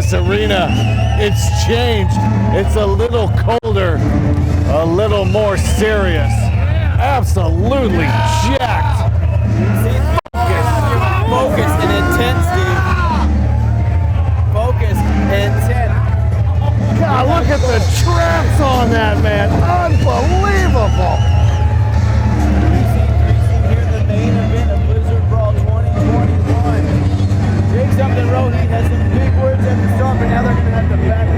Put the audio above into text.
this arena. It's changed. It's a little colder, a little more serious. Absolutely jacked. Focus and intent, Steve. Focus and intent. God, look at the traps on that, man. Unbelievable. Here in the main event of Blizzard Brawl 2021. Jake something Rohit has some big words at the start, but now they're going to have to back